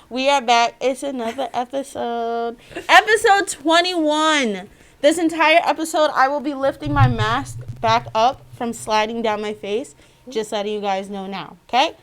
We are back. It's another episode. Episode 21. This entire episode, I will be lifting my mask back up from sliding down my face. Just letting you guys know now, okay?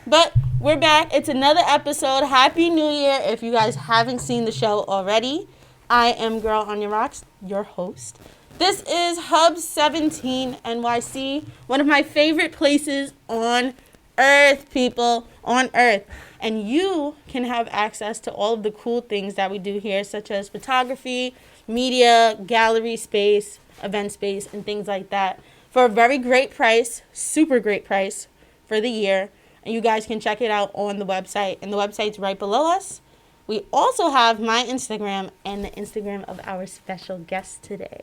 But we're back. It's another episode. Happy New Year if you guys haven't seen the show already. I am Girl on Your Rocks, your host. This is Hub 17 NYC, one of my favorite places on earth, people, on earth. And you can have access to all of the cool things that we do here, such as photography, media, gallery space, event space, and things like that for a very great price, super great price for the year. And you guys can check it out on the website, and the website's right below us. We also have my Instagram and the Instagram of our special guest today.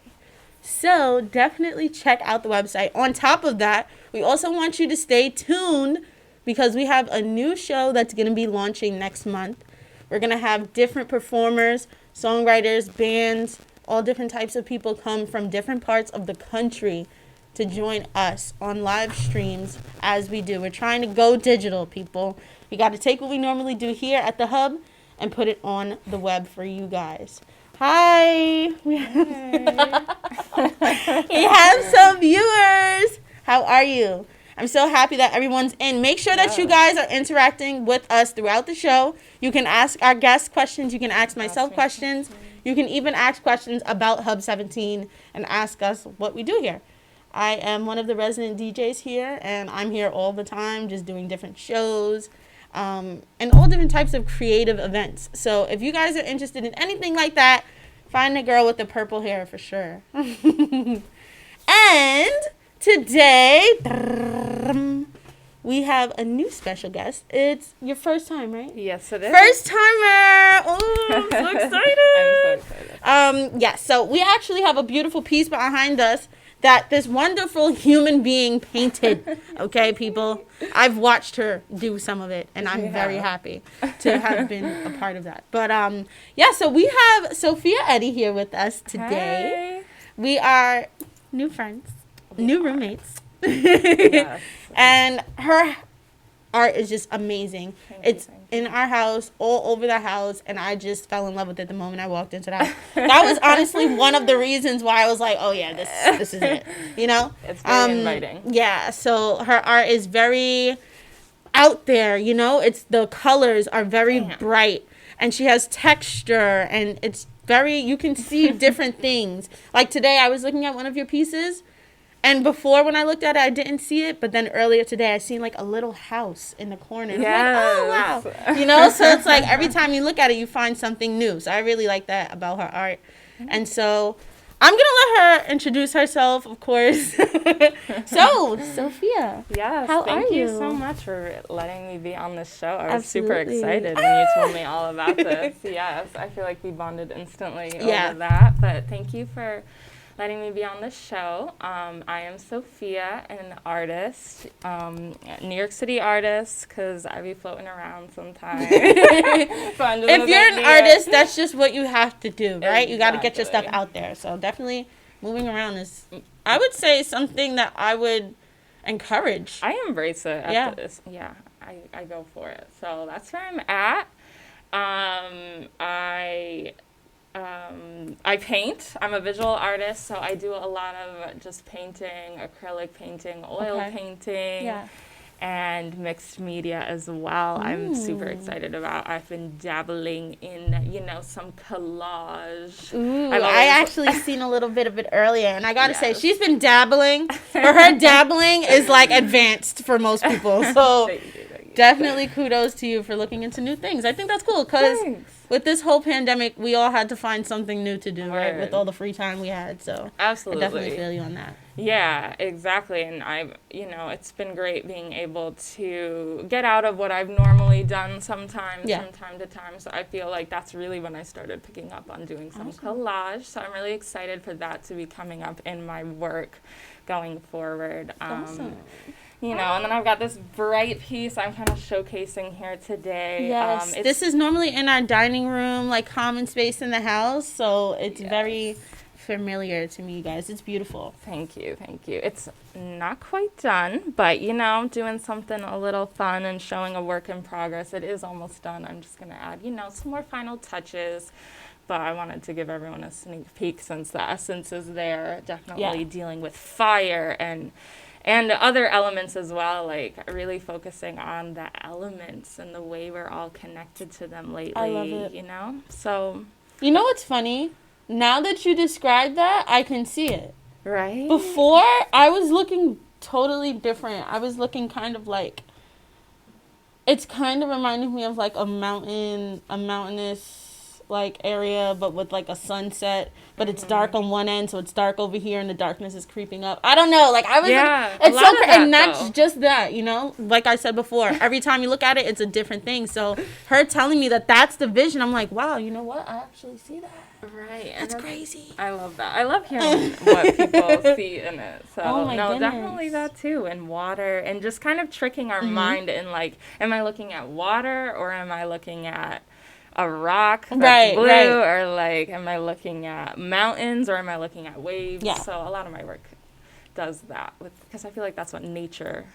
So definitely check out the website. On top of that, we also want you to stay tuned because we have a new show that's going to be launching next month. We're going to have different performers, songwriters, bands, all different types of people come from different parts of the country to join us on live streams as we do. We're trying to go digital, people. We got to take what we normally do here at the Hub and put it on the web for you guys. Hi. We have some viewers. How are you? I'm so happy that everyone's in. Make sure that you guys are interacting with us throughout the show. You can ask our guests questions. You can ask myself questions. You can even ask questions about Hub 17 and ask us what we do here. I am one of the resident DJs here, and I'm here all the time just doing different shows and all different types of creative events. So if you guys are interested in anything like that, find the girl with the purple hair for sure. And today, we have a new special guest. It's your first time, right? Yes, it is. First timer! Oh, I'm so excited! I'm so excited. Yeah, so we actually have a beautiful piece behind us that this wonderful human being painted. Okay, people? I've watched her do some of it, and I'm very happy to have been a part of that. But, yeah, so we have Sophia Eddy here with us today. Hey. We are new friends, new roommates. Yes. And her art is just amazing. Thank you. In our house, all over the house, and I just fell in love with it the moment I walked into that. That was honestly one of the reasons why I was like, oh yeah, this is it, you know? It's very inviting. Yeah, so her art is very out there, you know? It's the colors are very bright, and she has texture, and it's very, you can see different things. Like today, I was looking at one of your pieces, and before when I looked at it, I didn't see it. But then earlier today, I seen like a little house in the corner. And I'm like, oh, wow. You know, so it's like every time you look at it, you find something new. So I really like that about her art. And so I'm going to let her introduce herself, of course. So, Sophia. Yes, how thank are you you so much for letting me be on this show. I was Absolutely. super excited when you told me all about this. Yes, I feel like we bonded instantly Yeah. over that. But thank you for letting me be on the show. I am Sophia, an artist, New York City artist, because I be floating around sometimes. So If you're an artist, that's just what you have to do, right? You got to get your stuff Exactly. out there. So definitely moving around is, I would say, something that I would encourage. I embrace it. Yeah. Yeah, I go for it. So that's where I'm at. I paint. I'm a visual artist, so I do a lot of just painting, acrylic painting, oil painting, and mixed media as well. I'm super excited about. I've been dabbling in, some collage. Ooh, I've I always- actually seen a little bit of it earlier, and I gotta say, Yes. she's been dabbling. Her dabbling is like advanced for most people. So Thank you. definitely kudos to you for looking into new things. I think that's cool because Thanks. with this whole pandemic, we all had to find something new to do, right? Word. With all the free time we had. So Absolutely. I definitely feel you on that. Yeah, exactly. And it's been great being able to get out of what I've normally done sometimes from time to time. So I feel like that's really when I started picking up on doing some collage. So I'm really excited for that to be coming up in my work going forward. Awesome. And then I've got this bright piece I'm kind of showcasing here today. Yes, this is normally in our dining room, like common space in the house. So it's very familiar to me, you guys. It's beautiful. Thank you. It's not quite done, but doing something a little fun and showing a work in progress. It is almost done. I'm just going to add, some more final touches. But I wanted to give everyone a sneak peek since the essence is there. Definitely dealing with fire and other elements as well, like really focusing on the elements and the way we're all connected to them lately. I love it. So. You know what's funny? Now that you described that, I can see it. Right. Before, I was looking totally different. I was looking kind of like, it's kind of reminding me of like a mountainous like area, but with like a sunset, but it's dark on one end, so it's dark over here and the darkness is creeping up. I don't know, like I was it's so and that's just that, like I said before, every time you look at it, it's a different thing. So her telling me that that's the vision, I'm like, wow, you know what, I actually see that. Right. That's crazy. I love that. I love hearing what people see in it. So goodness. Definitely that too. And water and just kind of tricking our mind in like, am I looking at water or am I looking at a rock that's blue, or like, am I looking at mountains or am I looking at waves? Yeah. So a lot of my work does that because I feel like that's what nature's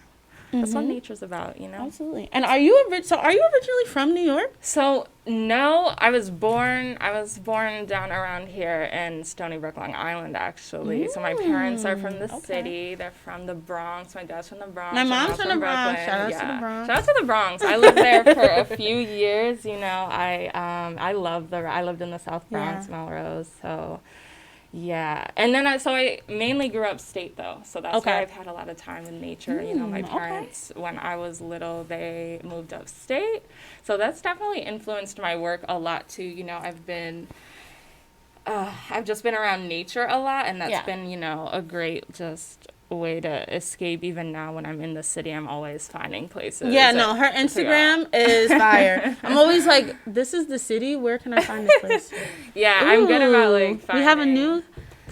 about, Absolutely. And are you originally from New York? So no, I was born down around here in Stony Brook, Long Island, actually. So my parents are from the city. They're from the Bronx. My dad's from the Bronx. My mom's from the Bronx. Shout Shout out to the Bronx. Shout out to the Bronx. I lived there for a few years. I lived in the South Bronx, Melrose. So. Yeah, and then I mainly grew up state though, so that's why I've had a lot of time in nature. My parents, when I was little, they moved upstate, so that's definitely influenced my work a lot too. I've just been around nature a lot, and that's been a great just way to escape. Even now when I'm in the city, I'm always finding places. Yeah, no, her Instagram is fire. I'm always like, this is the city, where can I find this place? Yeah, ooh, I'm good about like finding. We have a new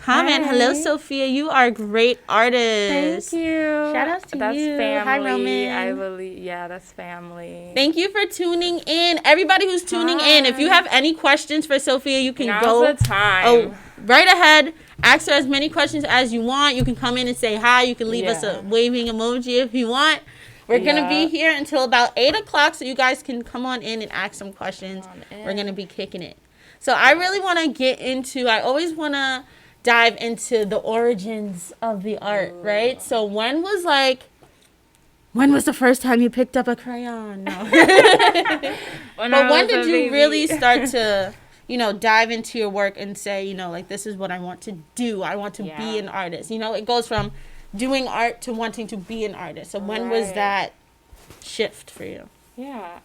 comment. Hi. Hello, Sophia. You are a great artist. Thank you. Shout out to that's you. Family. Hi, Roman. I believe, that's family. Thank you for tuning in. Everybody who's tuning in, if you have any questions for Sophia, you can Now's the time. Oh, right ahead. Ask her as many questions as you want. You can come in and say hi. You can leave us a waving emoji if you want. We're going to be here until about 8 o'clock, so you guys can come on in and ask some questions. We're going to be kicking it. So I really want to get into, I always want to dive into the origins of the art, right? So when was the first time you picked up a crayon? No. But when did you really start to, dive into your work and say, like, this is what I want to do. I want to be an artist. It goes from doing art to wanting to be an artist. So when was that shift for you? Yeah.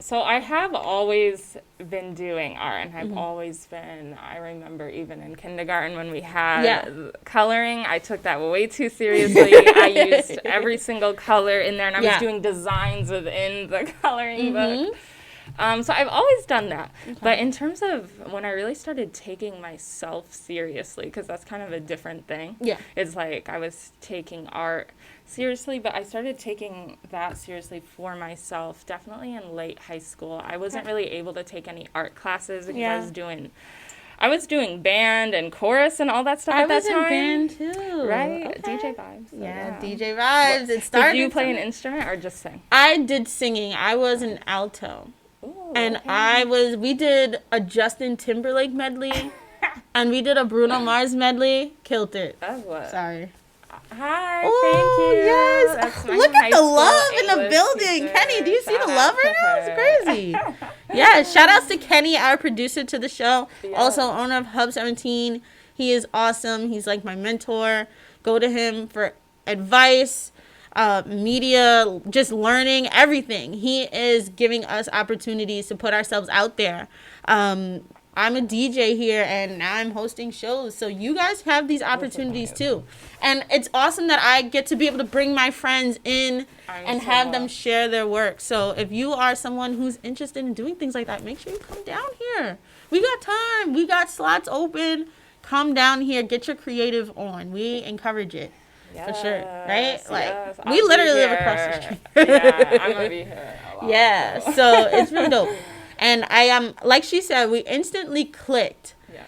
So I have always been doing art, and I've always been, I remember even in kindergarten when we had coloring, I took that way too seriously. I used every single color in there, and I was doing designs within the coloring book. So I've always done that. Okay. But in terms of when I really started taking myself seriously, because that's kind of a different thing. Yeah. It's like I was taking art seriously, but I started taking that seriously for myself definitely in late high school. I wasn't really able to take any art classes because I was doing band and chorus and all that stuff at that time. I was in band too. Right? Okay. DJ Vibes. So DJ Vibes. It started. Did you play an instrument or just sing? I did singing. I was an alto. Ooh, and we did a Justin Timberlake medley and we did a Bruno Mars medley. Killed it. That's what? Sorry. Hi, thank you. Yes. Look at the love in the building. Teacher. Kenny, do you see the love right now? It's crazy. Yeah, shout outs to Kenny, our producer to the show. Yeah. Also owner of Hub 17. He is awesome. He's like my mentor. Go to him for advice, media, just learning, everything. He is giving us opportunities to put ourselves out there. I'm a DJ here, and now I'm hosting shows. So you guys have these opportunities too. And it's awesome that I get to be able to bring my friends in and have them share their work. So if you are someone who's interested in doing things like that, make sure you come down here. We got time. We got slots open. Come down here. Get your creative on. We encourage it. Yes, for sure. Right? Like, we literally live across the street. Yeah, I'm going to be here a lot. Yeah, so it's really dope. And I am, like she said, we instantly clicked. Yes.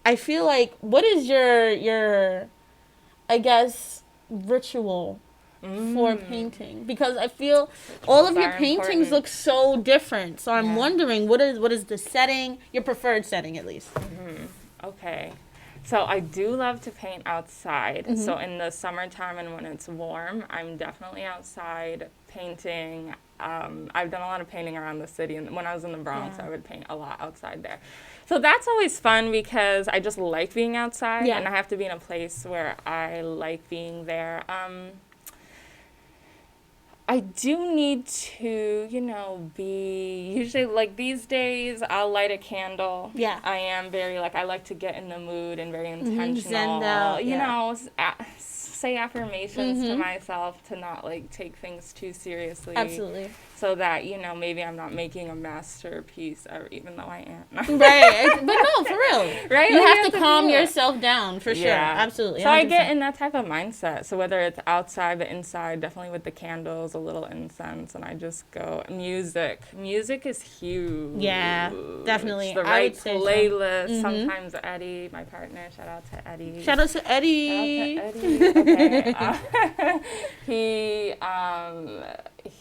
I feel like, what is your I guess, ritual for painting? Because I feel all of your paintings look so different. So I'm wondering, what is the setting, your preferred setting at least? Okay. So I do love to paint outside. So in the summertime and when it's warm, I'm definitely outside painting. I've done a lot of painting around the city, and when I was in the Bronx, I would paint a lot outside there. So that's always fun because I just like being outside, and I have to be in a place where I like being there. I do need to, be, usually, like, these days, I'll light a candle. Yeah. I am very, I like to get in the mood and very intentional. Zen out, say affirmations to myself to not, take things too seriously. Absolutely. So that, maybe I'm not making a masterpiece, even though I am. Right. But no, for real. Right? You have to calm yourself down, for sure. Yeah. Absolutely. 100%. So I get in that type of mindset. So whether it's outside, but inside, definitely with the candles, a little incense, and I just go. Music is huge. Yeah, definitely. The right playlist. So. Sometimes Eddie, my partner, shout out to Eddie. Shout out to Eddie. Okay.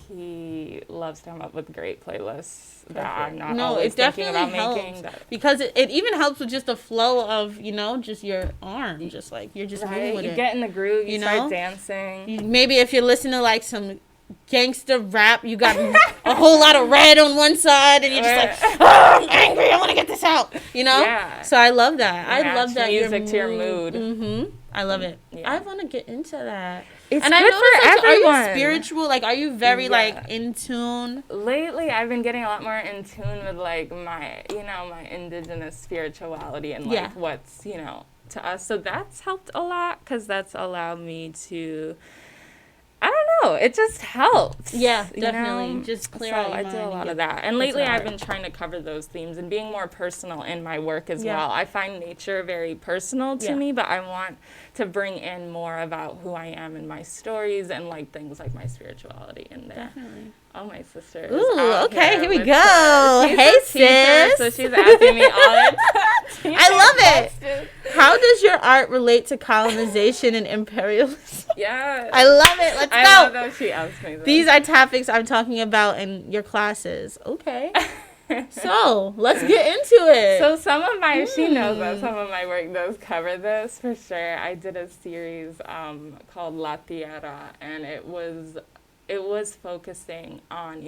He loves to come up with great playlists that I'm not always thinking about making. Because it even helps with just the flow of, just your arm. Just you're just moving with it. You get in the groove, you start dancing. Maybe if you're listening to some gangster rap, you got a whole lot of red on one side, and you're just I'm angry, I want to get this out, Yeah. So I love that. I love that music to your mood. I love it. Yeah. I want to get into that. It's and good I noticed, for everyone. Are you spiritual? Are you very in tune? Lately, I've been getting a lot more in tune with my my indigenous spirituality and what's to us. So that's helped a lot because that's allowed me to. I don't know. It just helps. Yeah, definitely. Just clear out your mind. I do a lot of that. And lately I've been trying to cover those themes and being more personal in my work as well. I find nature very personal to me, but I want to bring in more about who I am in my stories and things like my spirituality in there. Definitely. Oh, my sister. Ooh, okay, here we go. Hey, sis. So she's asking me all the time. I love it. How does your art relate to colonization and imperialism? Yeah. I love it. Let's go. I love that she asked me this. These are topics I'm talking about in your classes. Okay. So, let's get into it. So she knows that some of my work does cover this for sure. I did a series called La Tierra, and it was focusing on,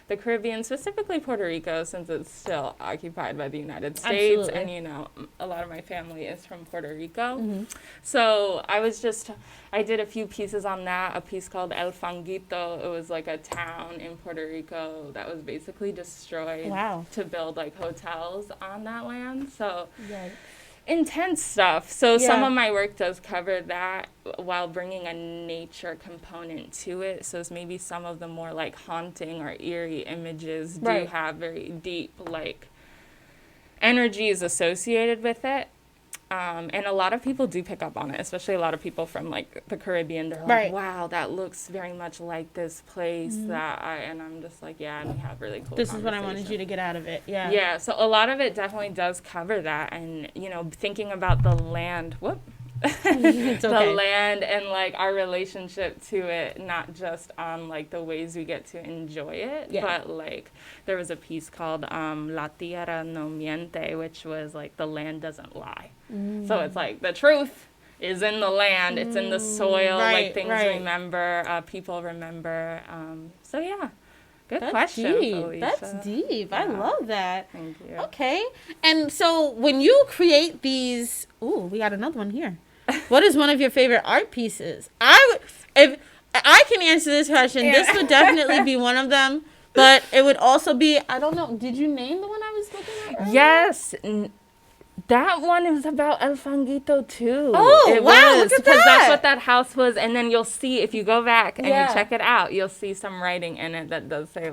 the Caribbean, specifically Puerto Rico, since it's still occupied by the United States. Absolutely. And, a lot of my family is from Puerto Rico. So I did a few pieces on that, a piece called El Fanguito. It was a town in Puerto Rico that was basically destroyed to build hotels on that land. So intense stuff. So some of my work does cover that while bringing a nature component to it. So it's maybe some of the more haunting or eerie images do have very deep energies associated with it. And a lot of people do pick up on it, especially a lot of people from the Caribbean. They're like, wow, that looks very much like this place and I'm just and we have really cool This is what I wanted you to get out of it. Yeah. Yeah. So a lot of it definitely does cover that. And, thinking about the land, It's okay. the land and our relationship to it, not just on the ways we get to enjoy it, but there was a piece called La Tierra no miente, which was the land doesn't lie. So it's the truth is in the land, it's in the soil, things remember, people remember. So yeah. Good question, deep. Felicia. That's deep. Yeah. I love that. Thank you. Okay. And so when you create these, we got another one here. What is one of your favorite art pieces? If I can answer this question, this would definitely be one of them. But it would also be, I don't know, did you name the one I was looking at earlier? Yes. That one is about El Fanguito too. Oh, wow, look at that. Because that's what that house was. And then you'll see, if you go back and you check it out, you'll see some writing in it that does say,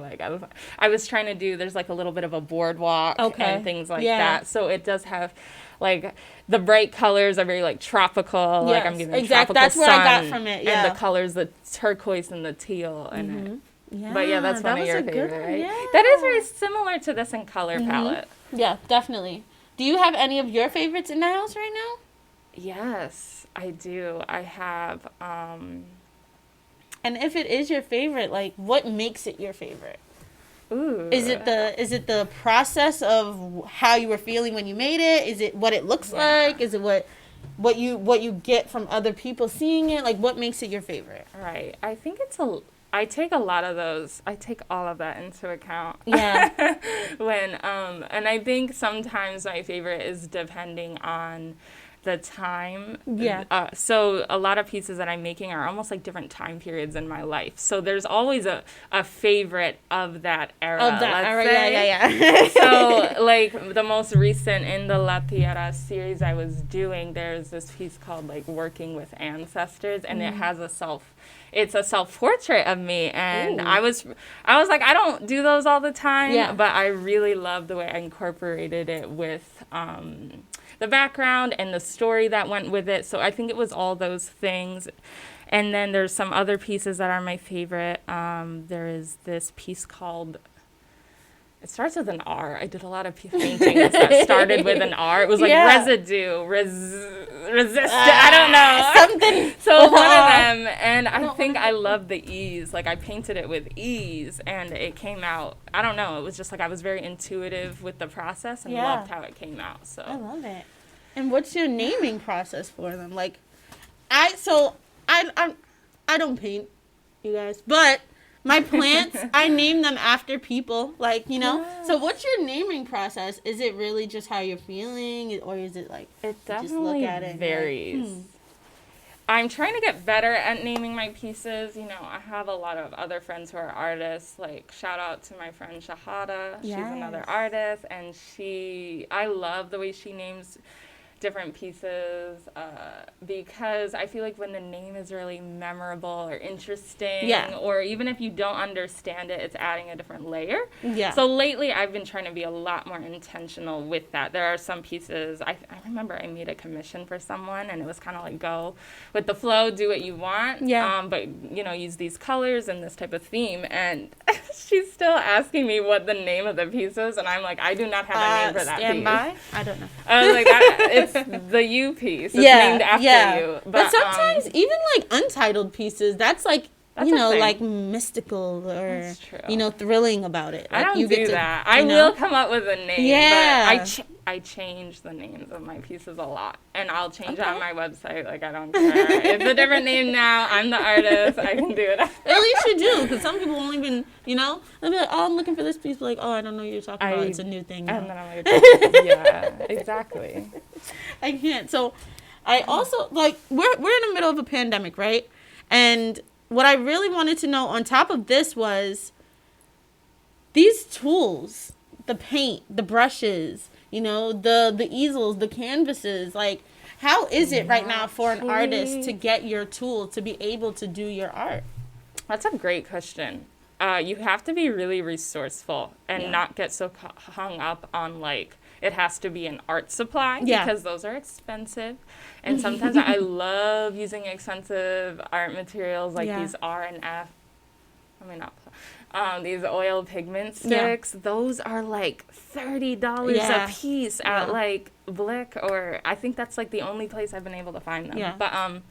I was trying to do, there's a little bit of a boardwalk and things like that. So it does have, the bright colors are very, tropical. Yes, I'm getting tropical that's sun. That's what I got from it, And the colors, the turquoise and the teal in it. Yeah, but yeah, that's one of your favorite, right? Yeah. That is very similar to this in color palette. Yeah, definitely. Do you have any of your favorites in the house right now? Yes, I do. I have, And if it is your favorite, like, what makes it your favorite? ooh. Is it the process of how you were feeling when you made it? Is it what it looks like? Is it what you get from other people seeing it? Like, what makes it your favorite? Right. I think I take a lot of those. I take all of that into account. Yeah. And I think sometimes my favorite is depending on the time. Yeah. So a lot of pieces that I'm making are almost like different time periods in my life. So there's always a favorite of that era. Of that era, say. yeah. So like the most recent in the La Tierra series I was doing, there's this piece called like Working with Ancestors, and it has it's a self-portrait of me, and Ooh. I was like, I don't do those all the time, Yeah. but I really love the way I incorporated it with the background and the story that went with it. So I think it was all those things. And then there's some other pieces that are my favorite. There is this piece called, it starts with an R. I did a lot of paintings that started with an R. It was like residue, resist. I don't know. Something. So one of them, and I think I love the ease. Like I painted it with ease, and it came out. I don't know. It was just like I was very intuitive with the process and loved how it came out. So I love it. And what's your naming process for them? Like, I don't paint, you guys, but my plants, I name them after people, like, you know. Yeah. So what's your naming process? Is it really just how you're feeling, or is it like it just definitely look at it and varies. like, I'm trying to get better at naming my pieces. You know, I have a lot of other friends who are artists. Like, shout out to my friend Shahada. She's another artist, and I love the way she names different pieces because I feel like when the name is really memorable or interesting, or even if you don't understand it, it's adding a different layer. Yeah. So lately I've been trying to be a lot more intentional with that. There are some pieces, I remember I made a commission for someone, and it was kind of like, go with the flow, do what you want, but, you know, use these colors and this type of theme. And she's still asking me what the name of the piece is, and I'm like, I do not have a name for that Stand piece. By? I don't know. I was like, it's the You piece. It's named after you. But sometimes even like untitled pieces, that's like, you know, like mystical or, you know, thrilling about it. Like I don't you get do to, that. I will come up with a name. Yeah. But I change the names of my pieces a lot. And I'll change it on my website. Like, I don't care. It's a different name now. I'm the artist. I can do it. At least you do, because some people won't even, you know, they'll be like, oh, I'm looking for this piece. Like, oh, I don't know what you're talking about. It's a new thing now. And then I'm like, yeah, exactly. I can't. So I also, like, we're in the middle of a pandemic, right? And what I really wanted to know on top of this was these tools, the paint, the brushes, you know, the easels, the canvases, like, how is it right now for an artist to get your tool to be able to do your art? That's a great question. You have to be really resourceful and not get so hung up on, like, it has to be an art supply because those are expensive. And sometimes I love using expensive art materials like these R&F. I mean, not these oil pigment sticks. Those are like $30 a piece at like Blick, or I think that's like the only place I've been able to find them. Yeah. But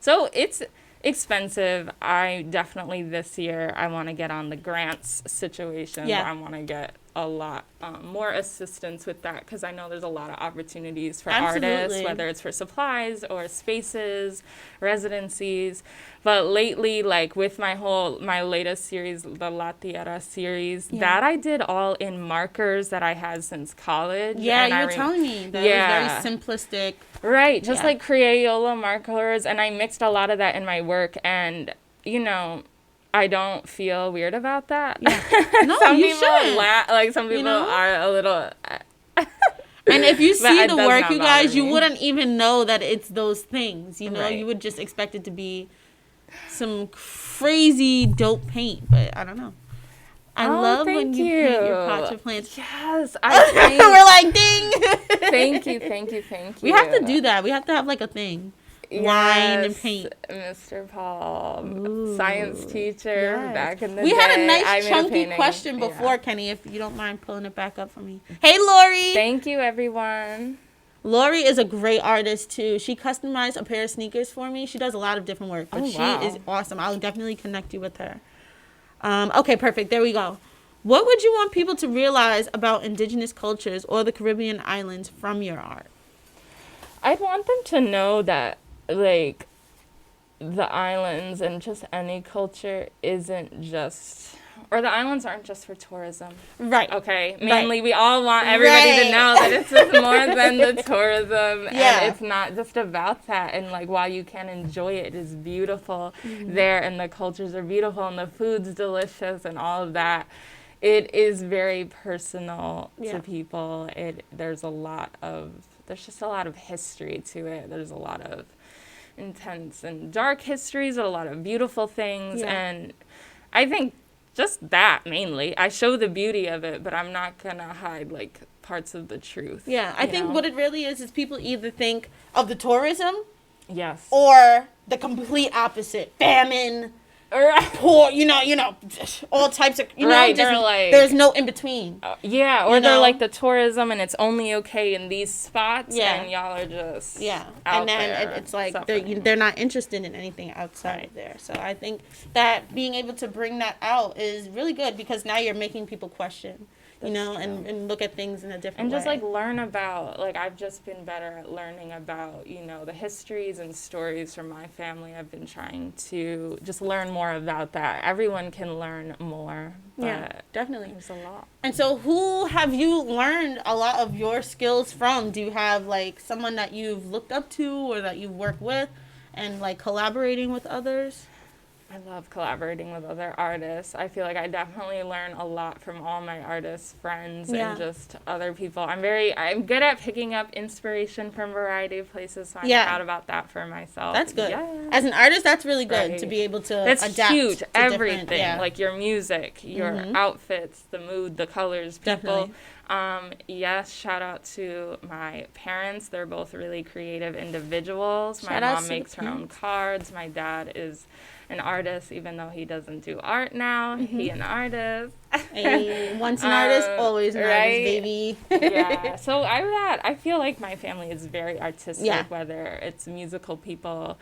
so it's expensive. I definitely this year I want to get on the grants situation. Yeah. I want to get a lot more assistance with that, because I know there's a lot of opportunities for artists, whether it's for supplies or spaces, residencies. But lately, like with my latest series, the La Tierra series, that I did all in markers that I had since college. Yeah, and you were telling me that it was very simplistic. Right, just like Crayola markers, and I mixed a lot of that in my work, and, you know, I don't feel weird about that. Yeah. No, some you shouldn't. Like, some people are a little... And if you see the work, you guys, you wouldn't even know that it's those things, you know? You would just expect it to be some crazy dope paint, but I don't know. I love when you paint your pots or plants. Yes. We're like, ding! Thank you. We have to do that. We have to have, like, a thing. wine and paint. Mr. Paul, Ooh, science teacher yes. back in the We day. had a nice I made a chunky painting. question before, Yeah. Kenny, if you don't mind pulling it back up for me. Hey, Lori. Thank you, everyone. Lori is a great artist, too. She customized a pair of sneakers for me. She does a lot of different work, but Oh, she wow. is awesome. I'll definitely connect you with her. Okay, perfect. There we go. What would you want people to realize about indigenous cultures or the Caribbean islands from your art? I'd want them to know that, like, the islands and just any culture isn't just, or the islands aren't just for tourism. Right. Okay, mainly we all want everybody Right. to know that it's just more than the tourism, Yeah. and it's not just about that. And like, while you can enjoy it, it is beautiful there, and the cultures are beautiful, and the food's delicious, and all of that. It is very personal Yeah. to people. There's just a lot of history to it. There's a lot of intense and dark histories, but a lot of beautiful things, Yeah. and I think just that mainly. I show the beauty of it, but I'm not gonna hide like parts of the truth. Yeah, I you think know? what it really is people either think of the tourism Yes. or the complete opposite. Famine, poor, all types of, Right, just, they're like- there's no in between. Yeah, or You they're know? like the tourism and it's only okay in these spots, Yeah. and y'all are just Yeah, out and then there it's like suffering. they're not interested in anything outside Right. of there. So I think that being able to bring that out is really good because now you're making people question, That's and look at things in a different and way. just like learn about, like, I've just been better at learning about, the histories and stories from my family. I've been trying to just learn more about that. Everyone can learn more, but Yeah, definitely. there's a lot. And so who have you learned a lot of your skills from? Do you have like someone that you've looked up to or that you work with and like collaborating with others? I love collaborating with other artists. I feel like I definitely learn a lot from all my artist friends Yeah. and just other people. I'm good at picking up inspiration from a variety of places, so I'm Yeah. proud about that for myself. That's good. Yeah. As an artist, that's really good Right. to be able to That's adapt huge. to different- Everything, yeah. like your music, your Mhm. outfits, the mood, the colors, people. Definitely. Yes, shout out to my parents. They're both really creative individuals. My Shout outs mom to the makes her own parents. cards. My dad is an artist, even though he doesn't do art now. He an artist. Hey, once an artist, always an artist, right? baby. Yeah. So I feel like my family is very artistic, Yeah. whether it's musical people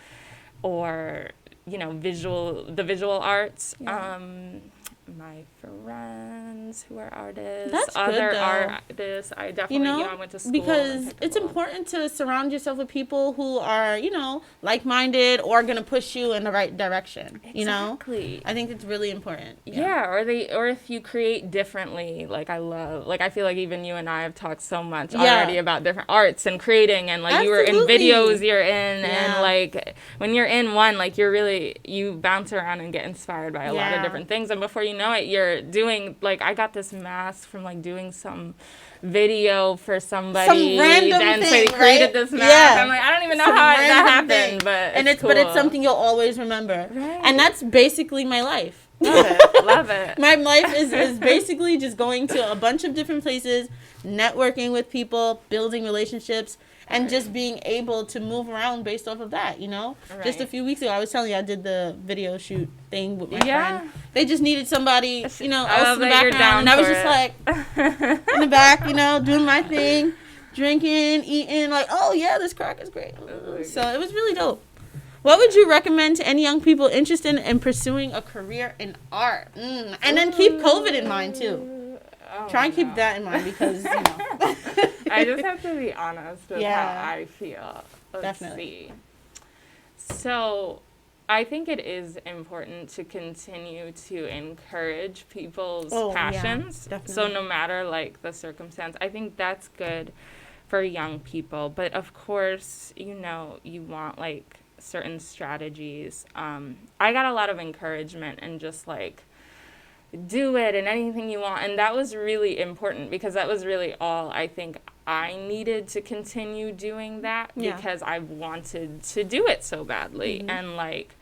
or the visual arts. Yeah. My friends who are artists, That's good, other though. artists. I definitely, I went to school. because and it's picked up important to surround yourself with people who are, like-minded or going to push you in the right direction, Exactly. I think it's really important. Yeah, or if you create differently, I feel like even you and I have talked so much Yeah. already about different arts and creating, and like you were in Absolutely. videos you're in, Yeah. and like when you're in one, like you bounce around and get inspired by a lot Yeah. of different things, and before you know it, you're doing, like, I got this mask from like doing some video for somebody, random and so thing, they created right? this mask. Yeah. I'm like, I don't even know Some how that random happened, thing. but It's cool. something you'll always remember. Right. And that's basically my life. Love it. Love it. My life is basically just going to a bunch of different places, networking with people, building relationships, and just being able to move around based off of that, Just a Right. few weeks ago, I was telling you I did the video shoot thing with my Yeah. friend. They just needed somebody, else I in love the that you're background. down And I was for just it. like in the back, doing my thing, drinking, eating, like, oh yeah, this crack is great. So it was really dope. What would you recommend to any young people interested in pursuing a career in art? And then keep COVID in mind too. Oh, Try and keep no. that in mind because, I just have to be honest with Yeah. how I feel. Let's Definitely. see. So, I think it is important to continue to encourage people's Oh, yeah, passions. definitely. So, no matter like the circumstance, I think that's good for young people. But of course, you want like certain strategies. I got a lot of encouragement and just like, do it and anything you want, and that was really important because that was really all I think I needed to continue doing that Yeah. because I wanted to do it so badly. Mhm. And like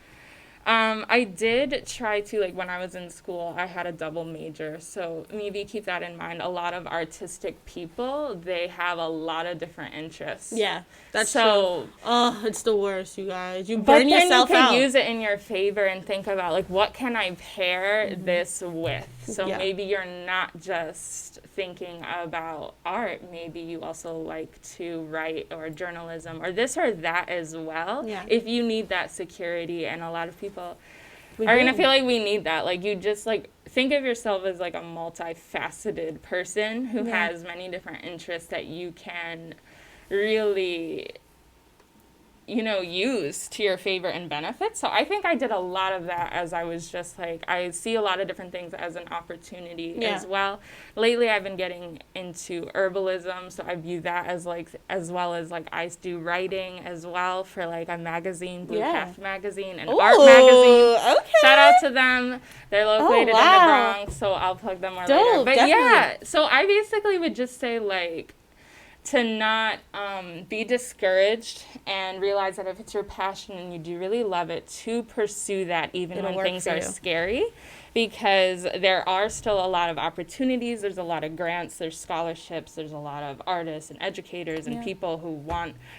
I did try to, like, when I was in school, I had a double major. So maybe keep that in mind. A lot of artistic people, they have a lot of different interests. Yeah, that's so true. Oh, it's the worst, you guys. You but burn then yourself you can out. use it in your favor and think about, like, what can I pair this with? So maybe you're not just thinking about art. Maybe you also like to write or journalism or this or that as well. Yeah. If you need that security, and a lot of people are going to feel like we need that. Like, you just, like, think of yourself as, like, a multifaceted person who has many different interests that you can really, you know, use to your favor and benefit. So I think I did a lot of that as I was just, like, I see a lot of different things as an opportunity as well. Lately, I've been getting into herbalism, so I view that as, like, as well as, like, I do writing as well for, like, a magazine, Blue Calf magazine, and art magazine. Okay. Shout out to them. They're located in the Bronx, so I'll plug them more later. But definitely. so I basically would just say, like, to not be discouraged and realize that if it's your passion and you do really love it, to pursue that even when things are scary, because there are still a lot of opportunities. There's a lot of grants, there's scholarships, there's a lot of artists and educators and people who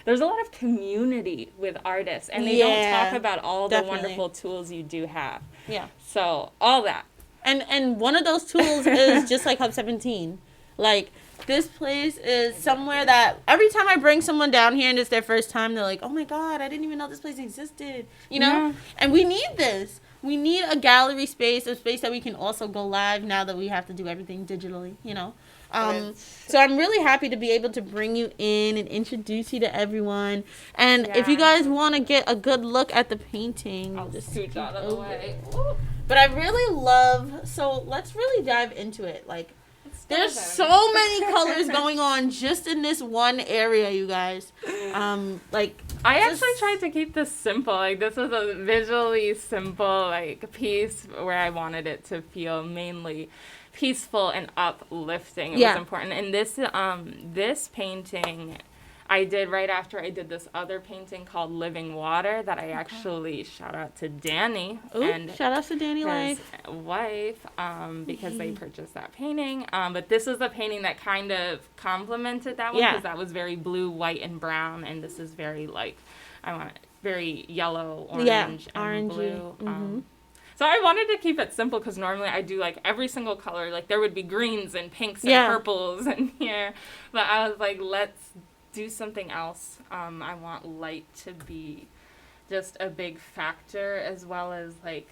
there's a lot of community with artists, and they don't talk about all the wonderful tools you do have. Yeah. So all that. And one of those tools is just like Hub 17. Like, this place is somewhere that every time I bring someone down here and it's their first time, they're like, oh my God, I didn't even know this place existed. You know? Yeah. And we need this. We need a gallery space, a space that we can also go live now that we have to do everything digitally, you know? So I'm really happy to be able to bring you in and introduce you to everyone. And if you guys want to get a good look at the painting, I'll just scoot out of the way. But I really love, so let's really dive into it. Like, there's so many colors going on just in this one area, you guys. Like, I actually tried to keep this simple. Like, this was a visually simple, like, piece where I wanted it to feel mainly peaceful and uplifting. It was important. And this painting I did right after I did this other painting called Living Water that I actually shout out to Danny. And shout out to Danny his wife because they purchased that painting. But this was a painting that kind of complemented that one because that was very blue, white, and brown, and this is very, like, I want it very yellow, orange, and blue. So I wanted to keep it simple because normally I do, like, every single color. Like, there would be greens and pinks and purples in here. But I was like, let's do something else. I want light to be just a big factor, as well as, like,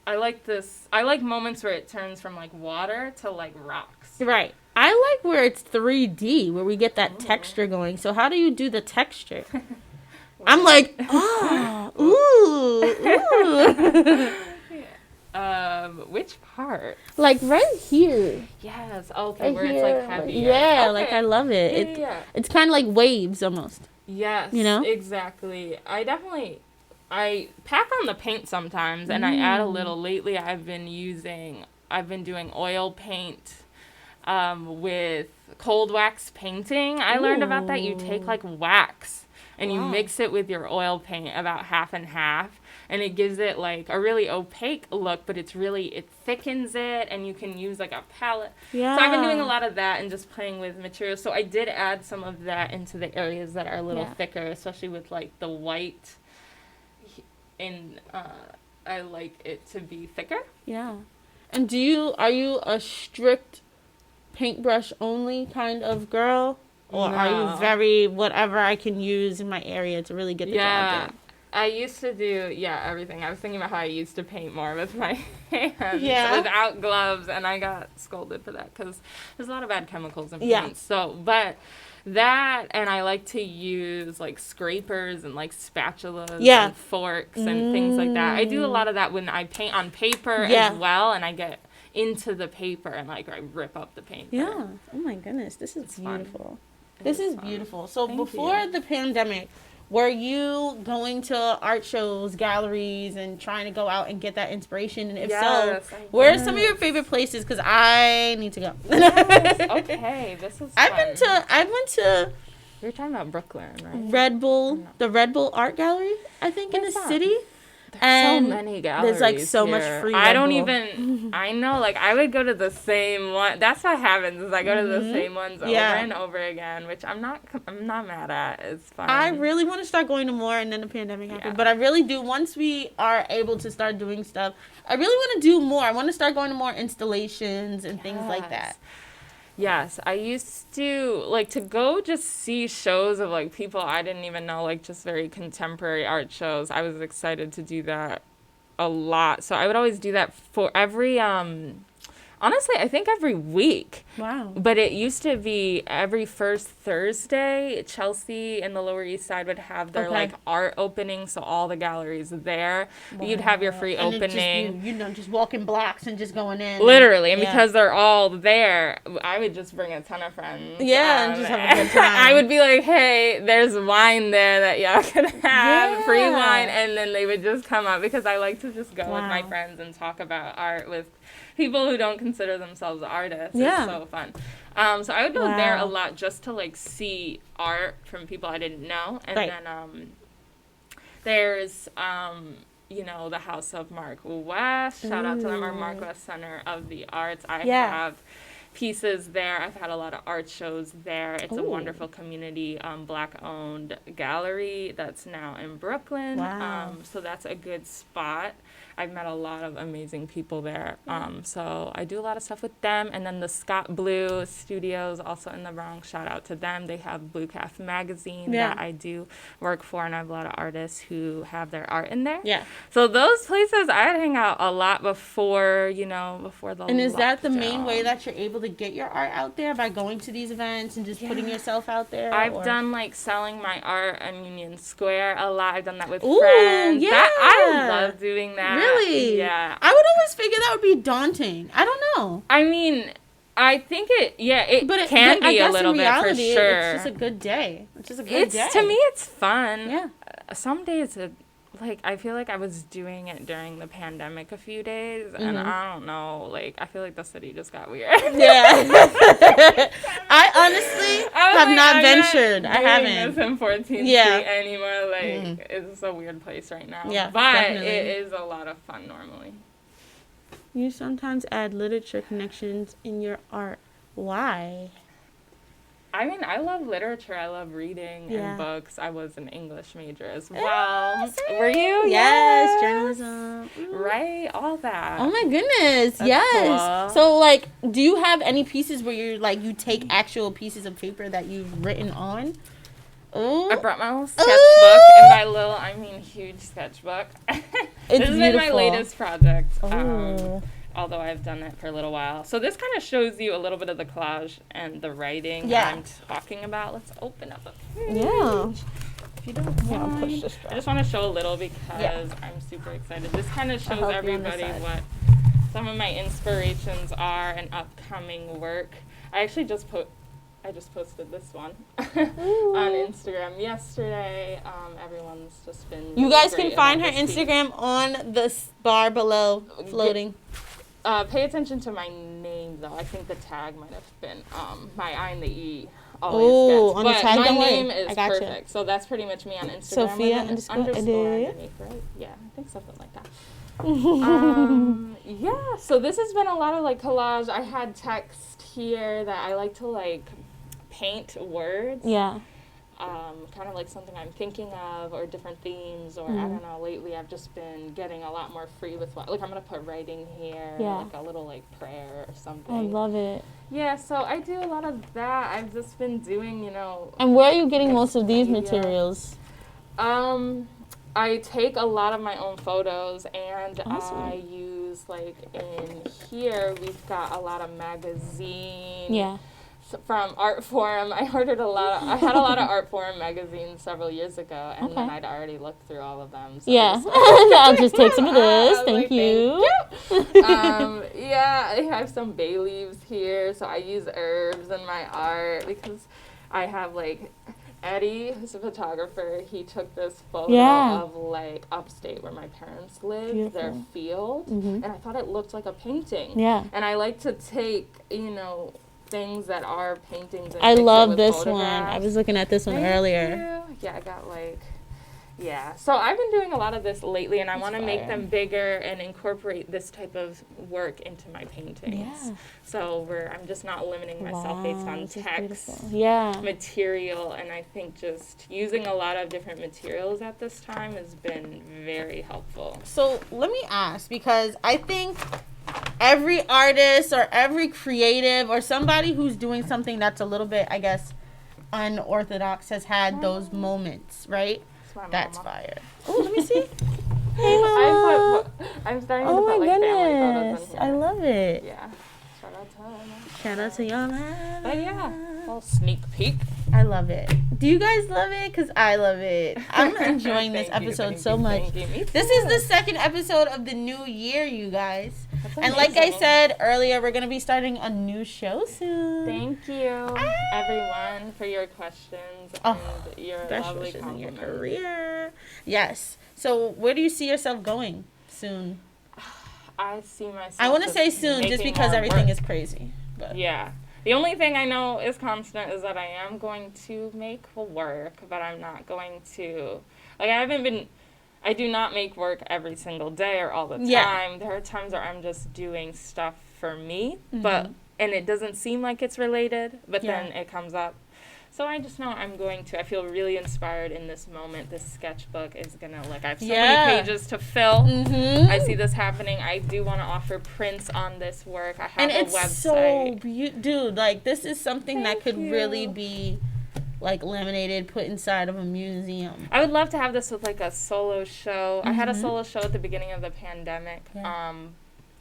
I like moments where it turns from, like, water to, like, rocks. Right. I like where it's 3D, where we get that texture going. So how do you do the texture? I'm like, which part? Like right here. Yes. Okay. Right where here. It's like heavy. Yeah. Okay. Like I love it. It's kind of like waves almost. Yes. You know. Exactly. I pack on the paint sometimes, and I add a little. Lately, I've been doing oil paint, with cold wax painting. I learned about that. You take, like, wax and you mix it with your oil paint about half and half. And it gives it, like, a really opaque look, but it thickens it, and you can use, like, a palette. Yeah. So I've been doing a lot of that and just playing with materials. So I did add some of that into the areas that are a little thicker, especially with, like, the white. And I like it to be thicker. Yeah. And are you a strict paintbrush only kind of girl? Or are you very whatever I can use in my area to really get the job done? I used to do, everything. I was thinking about how I used to paint more with my hands without gloves, and I got scolded for that because there's a lot of bad chemicals in paint. Yeah. So, but that, and I like to use, like, scrapers and, like, spatulas and forks and things like that. I do a lot of that when I paint on paper as well, and I get into the paper and, like, I rip up the paper. Yeah. Oh, my goodness. This is beautiful. This is beautiful. So before the pandemic, were you going to art shows, galleries, and trying to go out and get that inspiration? And if so, where are some of your favorite places? Because I need to go. Yes. Okay, this is fun. I went to. You're talking about Brooklyn, right? Red Bull, the Red Bull Art Gallery, I think, in the city. And so many galleries. there's like so much here. free. I Red don't Bull. even. I know. Like I would go to the same one. That's what happens. Is I go to the same ones over and over again, which I'm not mad at. It's fun. I really want to start going to more, and then the pandemic happened. Yeah. But I really do. Once we are able to start doing stuff, I really want to do more. I want to start going to more installations and things like that. Yes, I used to like to go just see shows of like people I didn't even know, like just very contemporary art shows. I was excited to do that a lot. So I would always do that for every honestly, I think every week. Wow. But it used to be every first Thursday, Chelsea and the Lower East Side would have their like art opening, so all the galleries there. Wow. You'd have your free opening. Just walking blocks and just going in. Literally, and because they're all there, I would just bring a ton of friends. Yeah, and just have a good time. I would be like, hey, there's wine there that y'all can have, free wine, and then they would just come up because I like to just go with my friends and talk about art with people who don't consider themselves artists. Yeah. It's so fun. So I would go there a lot just to like see art from people I didn't know. And then there's the House of Mark West. Shout out to them, our Mark West Center of the Arts. I have pieces there. I've had a lot of art shows there. It's a wonderful community Black-owned gallery that's now in Brooklyn. Wow. So that's a good spot. I've met a lot of amazing people there. So I do a lot of stuff with them. And then the Scott Blue Studios, also in the Bronx, shout out to them. They have Blue Calf magazine that I do work for, and I have a lot of artists who have their art in there. Yeah. So those places, I'd hang out a lot before the And is that the main way that you're able to get your art out there, by going to these events and just putting yourself out there? I've done like selling my art on Union Square a lot. I've done that with friends. Yeah. I love doing that. Really? Yeah. I would always figure that would be daunting. I don't know. I mean, I think it can be a little bit for sure. It's just a good day. It's just a good day. To me, it's fun. Yeah. Some days I feel like I was doing it during the pandemic a few days, and I don't know, like, I feel like the city just got weird. Yeah. I honestly have not ventured. I haven't. This in 14th Street anymore. Like, it's a weird place right now. Yeah, but definitely. It is a lot of fun normally. You sometimes add literature connections in your art. Why? I mean, I love literature. I love reading and books. I was an English major as well. Were you? Yes, journalism. Right, all that. Oh my goodness, yes. Cool. So, like, do you have any pieces where you're like, you take actual pieces of paper that you've written on? Ooh. I brought my little sketchbook and my little, huge sketchbook. This has been my latest project. Although I've done it for a little while. So this kind of shows you a little bit of the collage and the writing I'm talking about. Let's open up a page. Yeah. If you don't mind. I just want to show a little because I'm super excited. This kind of shows everybody what some of my inspirations are and upcoming work. I actually just posted this one on Instagram yesterday. Everyone's just been. You guys can find her Instagram on the bar below, floating. Pay attention to my name though. I think the tag might have been my I and the E. Always on the tag. My name is perfect. So that's pretty much me on Instagram. Sophia underscore underneath, right? Yeah, I think something like that. Yeah. So this has been a lot of like collage. I had text here that I like to like paint words. Yeah. Kind of like something I'm thinking of, or different themes, or I don't know. Lately, I've just been getting a lot more free with like I'm gonna put writing here, like a little like prayer or something. I love it. Yeah, so I do a lot of that. I've just been doing, And where are you getting most of these materials? I take a lot of my own photos, and awesome. I use like in here we've got a lot of magazine. Yeah. From Art Forum. I had a lot of Art Forum magazines several years ago, and then I'd already looked through all of them. So I'll just take some of this. Thank you. I have some bay leaves here, so I use herbs in my art because I have like Eddie, who's a photographer. He took this photo of like upstate where my parents live, their field, and I thought it looked like a painting. Yeah, and I like to take things that are paintings. And I love this one. I was looking at this one earlier. Yeah, I got like, Yeah, so I've been doing a lot of this lately, and I want to make fire. them bigger and incorporate this type of work into my paintings. Yeah. So I'm just not limiting myself based on which is text, beautiful. Yeah. material, and I think just using a lot of different materials at this time has been very helpful. So let me ask, because I think every artist or every creative or somebody who's doing something that's a little bit, I guess, unorthodox has had those moments, right? That's fire. Oh, let me see. Hey, Mama. I'm starting Oh to my put like family goodness. photos in here. I love it. Yeah. Shout out to Mama. Shout out to your mama. But yeah, little sneak peek. I love it. Do you guys love it? Because I love it. I'm enjoying this episode so much. This is the second episode of the new year, you guys. That's And like I amazing. said earlier, we're going to be starting a new show soon. Thank you, everyone, for your questions Oh, and your Best lovely wishes in your compliments. career. Yes. So where do you see yourself going soon? I see myself. I want to just say soon just making because more everything work. is crazy. But Yeah. The only thing I know is constant is that I am going to make work, but I'm not going to, I do not make work every single day or all the time. Yeah. There are times where I'm just doing stuff for me, Mhm. and it doesn't seem like it's related, but Yeah. then it comes up. So I just know I feel really inspired in this moment. This sketchbook is gonna, I have so Yeah. many pages to fill. Mhm. I see this happening. I do want to offer prints on this work. I have And a it's website. so beautiful. Dude, this is something that Thank could really you. be, laminated, put inside of a museum. I would love to have this with a solo show. I had a Mhm. solo show at the beginning of the pandemic. Yeah.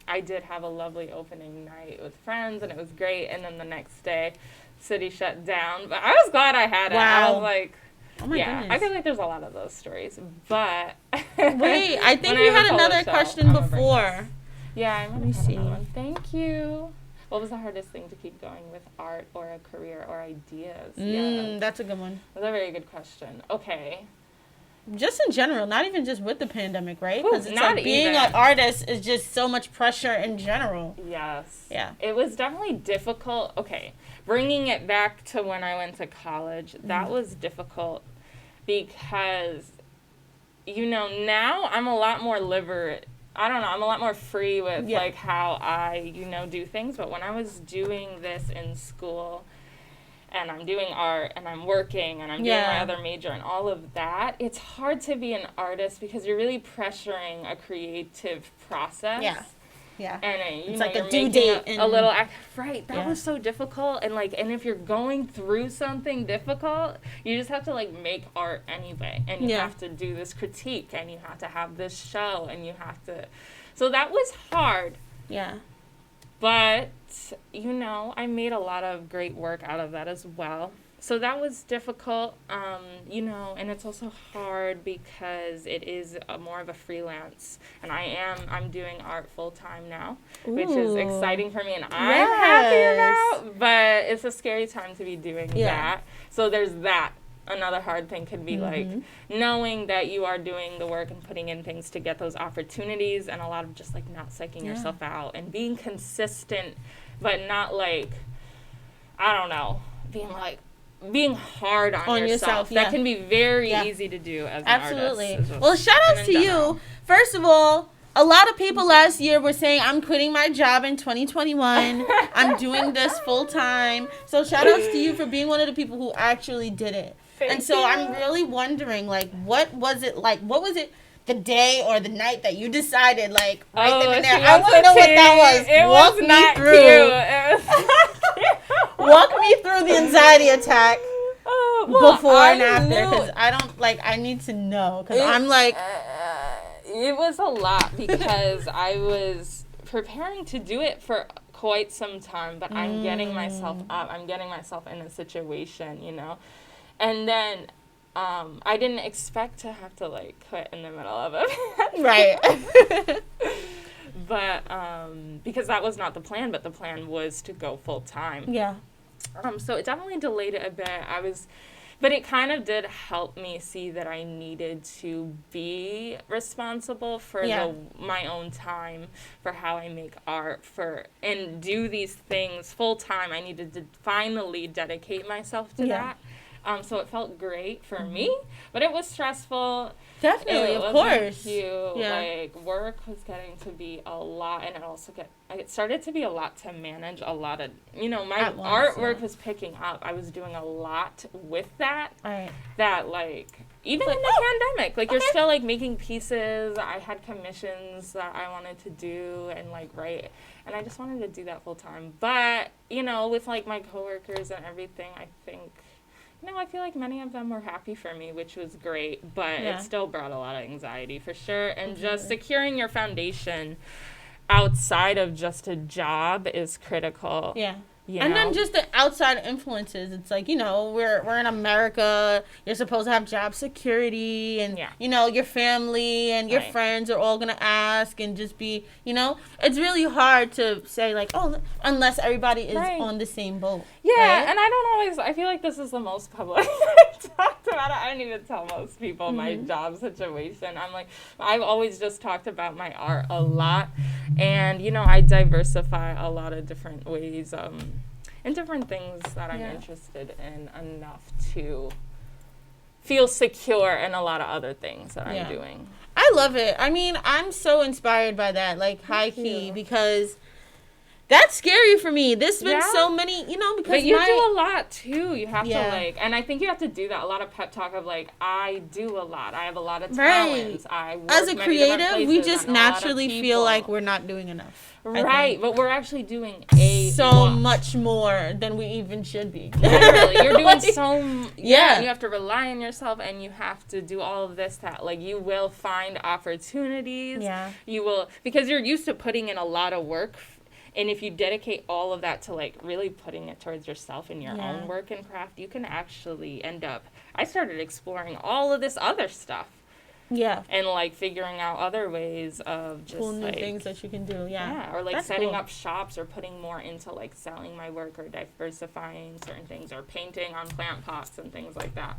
I did have a lovely opening night with friends, and it was great. And then the next day, city shut down. But I was glad I had it. I Wow. was like, Oh my yeah, goodness. I feel like there's a lot of those stories. But Wait, I think when we have a had solo another show, question I'm gonna bring before. this. Yeah, I'm Let gonna me have see. another one. Thank you. What was the hardest thing to keep going with art or a career or ideas? Yeah, That's a good one. that's a very good question. Okay. Just in general, not even just with the pandemic, right? Ooh, Because it's not being even. an artist is just so much pressure in general. Yes. Yeah. It was definitely difficult. Okay. Bringing it back to when I went to college, that was difficult because, now I'm a lot more liberate. I don't know. I'm a lot more free with, Yeah. how I, do things. But when I was doing this in school, and I'm doing art, and I'm working, and I'm doing my Yeah. other major, and all of that, it's hard to be an artist because you're really pressuring a creative process. Yeah. Yeah. And It's like a you're due making date a and- little act. Right, that Yeah. was so difficult. And and if you're going through something difficult, you just have to make art anyway. And you Yeah. have to do this critique, and you have to have this show, and you have to. So that was hard. Yeah. But, I made a lot of great work out of that as well. So that was difficult, and it's also hard because it is more of a freelance. And I'm doing art full time now, which is Ooh. exciting for me and I'm happy Yes. about. But it's a scary time to be doing Yeah. that. So there's that. Another hard thing could be Mhm. knowing that you are doing the work and putting in things to get those opportunities, and a lot of just not psyching Yeah. yourself out and being consistent, but not I don't know, being hard on yourself. yeah. That can be very Yeah. easy to do as an Absolutely. artist. It's just- Well, shout outs and to in you. general. First of all, a lot of people last year were saying, I'm quitting my job in 2021. I'm doing this full time. So shout outs to you for being one of the people who actually did it. Thank And so you. I'm really wondering, what was it like? What was it the day or the night that you decided, right then and there? I want to know what that was. It Walk was me not through. cute. It was not cute. Walk me through the anxiety attack Oh, well, before I and after, knew- because I don't, I need to know. Because It- I'm like, it was a lot because I was preparing to do it for quite some time, but I'm getting myself up. I'm getting myself in a situation, And then I didn't expect to have to quit in the middle of it. right. But because that was not the plan, but the plan was to go full time. Yeah. So it definitely delayed it a bit. But it kind of did help me see that I needed to be responsible for Yeah. my own time, for how I make art, and do these things full time. I needed to finally dedicate myself to Yeah. that. So it felt great for me, but it was stressful. Definitely, It of wasn't course. cute. Yeah. Like, work was getting to be a lot, and it started to be a lot to manage a lot of, my At once, artwork was picking up. I was doing a lot with that. All right. That, like, even in the pandemic, like, you're still, like, making pieces. I had commissions that I wanted to do and, like, write, and I just wanted to do that full time. But, with, like, my coworkers and everything, I think, I feel like many of them were happy for me, which was great, but it still brought a lot of anxiety for sure. And just securing your foundation outside of just a job is critical. Yeah. And then just the outside influences. It's like, we're in America. You're supposed to have job security and, your family and your friends are all going to ask and just be, it's really hard to say like, unless everybody is on the same boat. Yeah, right? And I feel like this is the most public I've talked about it. I don't even tell most people my job situation. I've always just talked about my art a lot. And, I diversify a lot of different ways and different things that I'm interested in enough to feel secure in a lot of other things that I'm doing. I love it. I mean, I'm so inspired by that, like high key, because that's scary for me. There's been so many, because but you do a lot too. You have to and I think you have to do that. A lot of pep talk of like, I do a lot. I have a lot of talents. I work as a many creative, we just places, naturally feel like we're not doing enough. Right, but we're actually doing so much more than we even should be. Literally, you're doing so. Yeah, you have to rely on yourself, and you have to do all of this. That like you will find opportunities. Yeah, you will, because you're used to putting in a lot of work. And if you dedicate all of that to, like, really putting it towards yourself and your own work and craft, you can actually end up... I started exploring all of this other stuff. Yeah. And, like, figuring out other ways of just, cool new like... things that you can do, Yeah, or, like, setting up shops or putting more into, like, selling my work or diversifying certain things or painting on plant pots and things like that.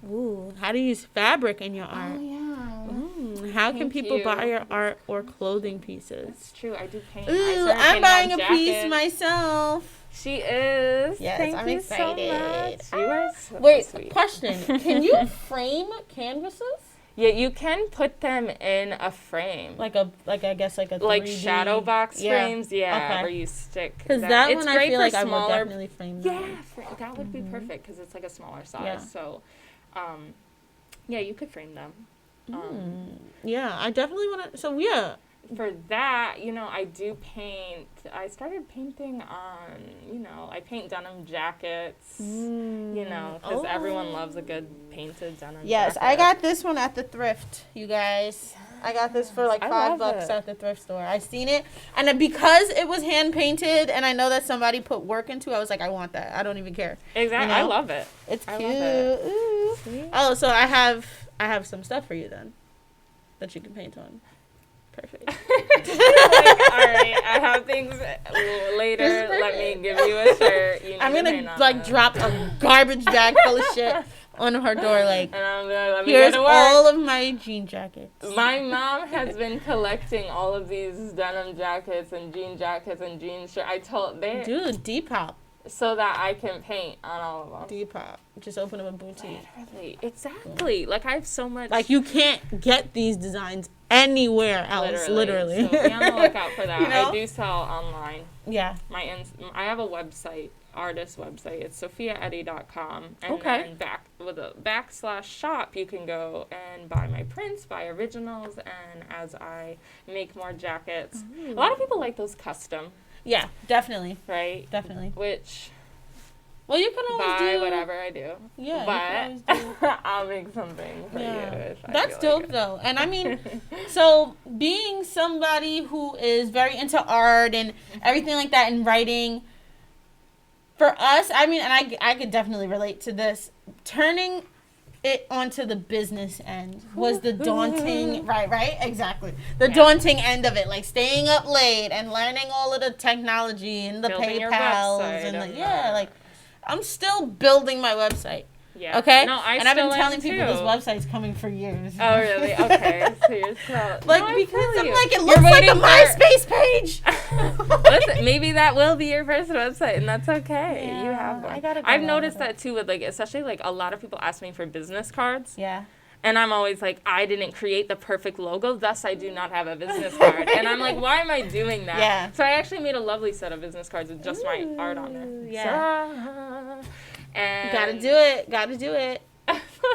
Ooh, how to use fabric in your art. Oh, yeah. How can people buy your art or clothing pieces? That's true. I do paint. Ooh, I'm buying a piece myself. She is. Yes, Thank I'm you excited. So much. You are so Wait, sweet. question. Can you frame canvases? Yeah, you can put them in a frame. Like a 3D. Shadow box frames, where you stick. Because that it's one great I feel for like I would smaller, definitely frame that. Yeah, that would be perfect because it's like a smaller size. Yeah. So, you could frame them. Yeah, I definitely want to. So, yeah. For that, I do paint. I started painting on, I paint denim jackets, because everyone loves a good painted denim jacket. Yes, I got this one at the thrift, you guys. I got this for like $5 at the thrift store. I seen it, and because it was hand painted, and I know that somebody put work into it, I was like, I want that. I don't even care. Exactly, I love it. It's cute. Love it. Ooh. Oh, so I have some stuff for you then, that you can paint on. Perfect. All right, I have things later. Let me give you a shirt. I'm gonna drop a garbage bag full of shit on her door. Like, and I'm gonna let me here's go to work. all of my jean jackets. My mom has been collecting all of these denim jackets and jean jackets and jean shirts. Dude, Depop. So that I can paint on all of them. Depop. Just open up a boutique. Literally. Exactly. Like, I have so much. Like, you can't get these designs anywhere else. Literally. So be on the lookout for that. I do sell online. Yeah. I have a website, artist website. It's sophiaeddy.com. And then with a /shop, you can go and buy my prints, buy originals, and as I make more jackets. A lot of people like those custom. Yeah, definitely. Right? Definitely. Which... Well, you can always buy whatever I do. Yeah, but you can always do. I'll make something for you. That's dope, though. And I mean, so being somebody who is very into art and everything like that and writing, for us, I mean, and I could definitely relate to this, turning it onto the business end was the daunting, right, exactly. The daunting end of it, like staying up late and learning all of the technology and the building PayPals and like, like I'm still building my website. Yeah. Okay? No, and I've been telling people this website's coming for years. Oh, really? Okay. So you're so... Like, no, because I'm you. like, it looks like a MySpace page. Listen, maybe that will be your first website, and that's okay. Yeah, you have one. I gotta go I've on noticed with that, too, with, like, especially, like, a lot of people ask me for business cards. Yeah. And I'm always like, I didn't create the perfect logo, thus I do not have a business card. And I'm like, why am I doing that? Yeah. So I actually made a lovely set of business cards with just my art on there. Yeah. And Gotta do it.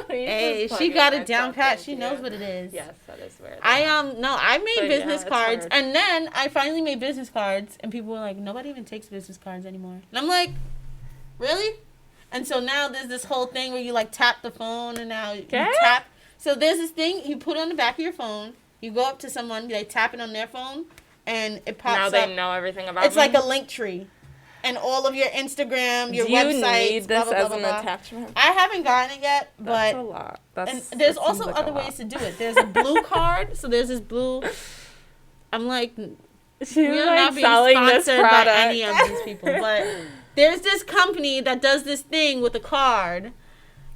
Hey, she got it down pat. She knows what it is. Yes, that is weird. I made business cards, hard. and then I finally made business cards, and people were like, nobody even takes business cards anymore. And I'm like, really? And so now there's this whole thing where you like tap the phone, and now you tap. So there's this thing you put on the back of your phone. You go up to someone, they tap it on their phone, and it pops up. Now they know everything about It's me. like a link tree. And all of your Instagram, your websites, Do you need this blah, blah, as blah, an blah. attachment? I haven't gotten it yet, but... That's a lot. And there's also other ways to do it. There's a blue card. So there's this blue... I'm like... She's we're like not being selling this sponsored product. by any of these people. But there's this company that does this thing with a card.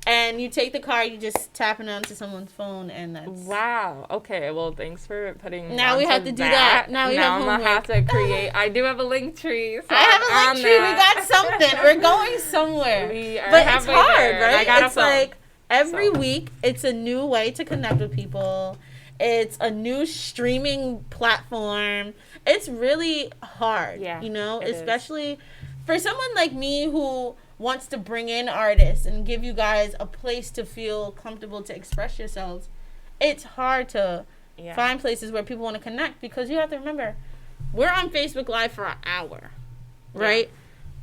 And you take the card, you just tap it onto someone's phone, and that's... Wow. Okay. Well, thanks for putting. Now we have to do that. Now we have I'm gonna have to create. I do have a link tree. So I have a link tree. We got something. We're going somewhere. But it's hard, right? It's like every week, it's a new way to connect with people. It's a new streaming platform. It's really hard, you know, especially for someone like me who wants to bring in artists and give you guys a place to feel comfortable to express yourselves. It's hard to find places where people want to connect, because you have to remember, we're on Facebook Live for an hour, right?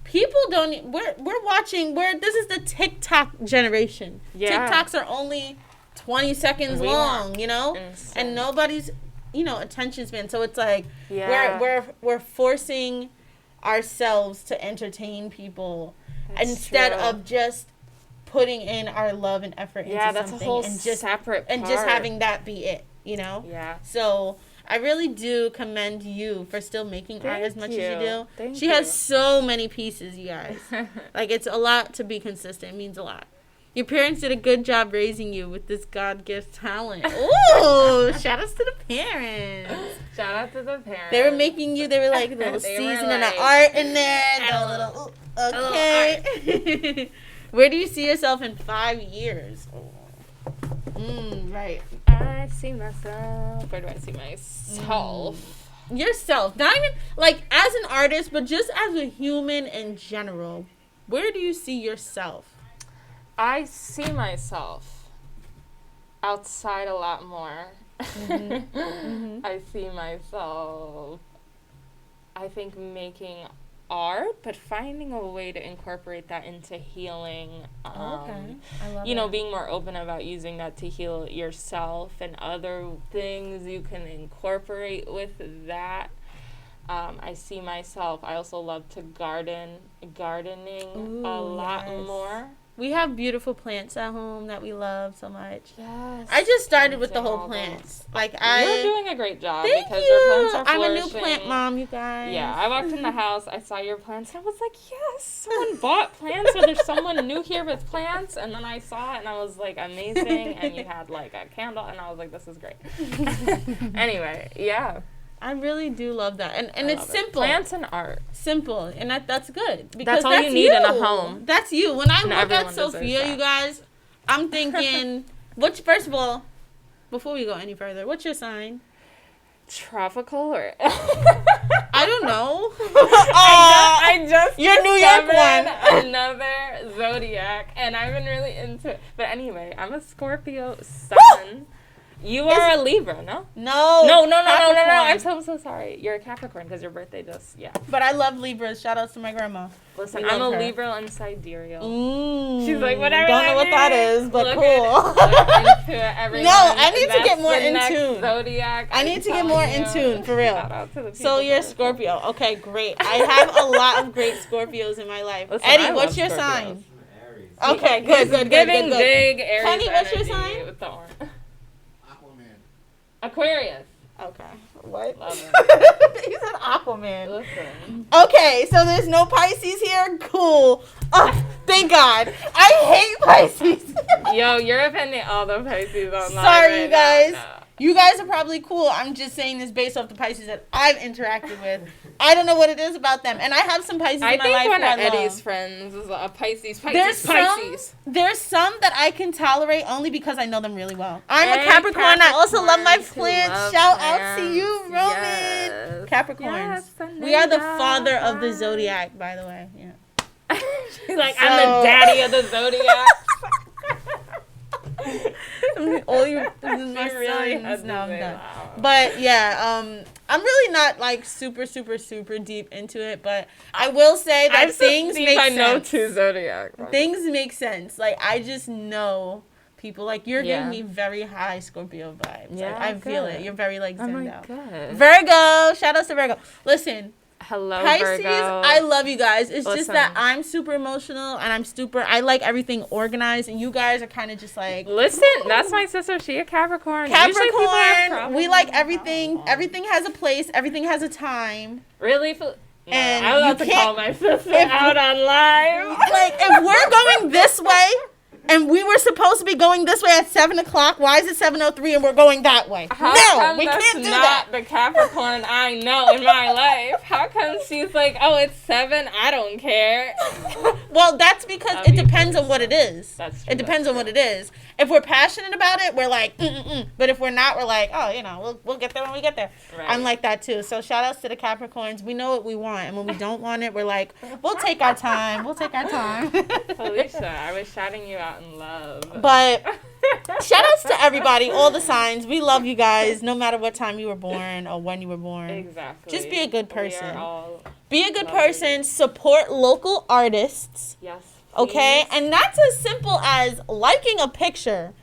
People don't... We're watching... This is the TikTok generation. Yeah. TikToks are only 20 seconds long, you know? Insane. And nobody's, you know, attention span. So it's like we're forcing ourselves to entertain people. That's instead of just putting in our love and effort into something. That's a whole separate part. And just having that be it, you know? Yeah. So I really do commend you for still making art as much as you do. She has so many pieces, you guys. Like, it's a lot to be consistent. It means a lot. Your parents did a good job raising you with this God-gift talent. Ooh, shout outs to the parents. Shout out to the parents. They were making you, they were like a little seasoning of art in there. A little, okay. Where do you see yourself in 5 years? Right. I see myself. Where do I see myself? Yourself. Not even, like, as an artist, but just as a human in general. Where do you see yourself? I see myself outside a lot more. I see myself, I think, making art, but finding a way to incorporate that into healing. I love you know, being more open about using that to heal yourself and other things you can incorporate with that. I see myself. I also love to gardening a lot more. We have beautiful plants at home that we love so much. Yes. I just started with the whole plants. Like, You're doing a great job. Thank because you. Your plants are I'm a flourishing. new plant mom, you guys. Yeah, I walked in the house, I saw your plants, and I was like, yes, someone bought plants, or there's someone new here with plants, and then I saw it, and I was like, amazing, and you had, like, a candle, and I was like, this is great. Anyway, yeah. I really do love that. And it's simple. Plants and art. Simple. And that's good. Because that's all you need in a home. That's you. When I look at Sophia, you guys, I'm thinking, first of all, before we go any further, what's your sign? Tropical or... I don't know. I just your New York one. Another zodiac, and I've been really into it. But anyway, I'm a Scorpio sun. You are a Libra, no? No. No. I'm so sorry. You're a Capricorn because your birthday just, But I love Libras. Shout outs to my grandma. Listen, I'm a Libra and sidereal. She's like, whatever. Don't know what that is, but look cool. Look into it, everyone. No, I need to get more in tune. Zodiac. I need to get more in tune, for real. Shout out to the so you're a Scorpio. Okay, great. I have a lot of great Scorpios in my life. Listen, Eddie, what's your sign? Aries. Okay, good. Giving big Aries Penny, what's your energy sign? with the orange. Aquaman. Aquarius. Okay. What? Love it. You said Aquaman. Listen. Okay, so there's no Pisces here? Cool. Oh, thank God. I hate Pisces. Yo, you're offending all the Pisces online. Sorry, right you guys. now. No. You guys are probably cool. I'm just saying this based off the Pisces that I've interacted with. I don't know what it is about them. And I have some Pisces I in my think life one who I of Eddie's love. friends is a Pisces. There's some that I can tolerate only because I know them really well. I'm a Hey, Capricorn. I also love my Capricorns who plants. love Shout out to plants. you, Roman. Yes. Capricorns. Yes, We are the Anita. father of the zodiac, by the way. Yeah. She's like, So- I'm the daddy of the zodiac. All you, this is my She really sons. had to No, I'm say done. that. But yeah, I'm really not like super deep into it, but I will say that I'm so things deep, make I know sense. two zodiac. Things make sense. Like I just know people. Like you're Yeah. giving me very high Scorpio vibes. Yeah, like, I feel good. it. You're very like I'm zened like, out. good. Virgo, shout outs to Virgo. Listen, Hello, Pisces, Virgo. I love you guys. It's just Listen. that I'm super emotional and I like everything organized, and you guys are kind of just like Listen, that's my sister. She a Capricorn. Usually people have Capricorn. problems We like with everything. that. Everything has a place. Everything has a time. Really? No, And I was you about to can't- call my sister if- out on live. Like if we're going this way, and we were supposed to be going this way at 7:00, why is it 7:03 and we're going that way? How No, come we that's can't do not that. the Capricorn I know in my life? How come she's like, oh, it's 7, I don't care. Well, that's because That'd it be depends on good. what it is. That's true, It depends that's on what it is. If we're passionate about it, we're like, but if we're not, we're like, oh, we'll get there when we get there. Right. I'm like that too. So shout outs to the Capricorns. We know what we want, and when we don't want it, we're like, we'll take our time. We'll take our time. Felicia, I was shouting you out in love. But shout outs to everybody, all the signs. We love you guys, no matter what time you were born or when you were born. Exactly. Just be a good We person. are all, Be a good Love you. person. Support local artists. yes. Okay? please. And that's as simple as liking a picture,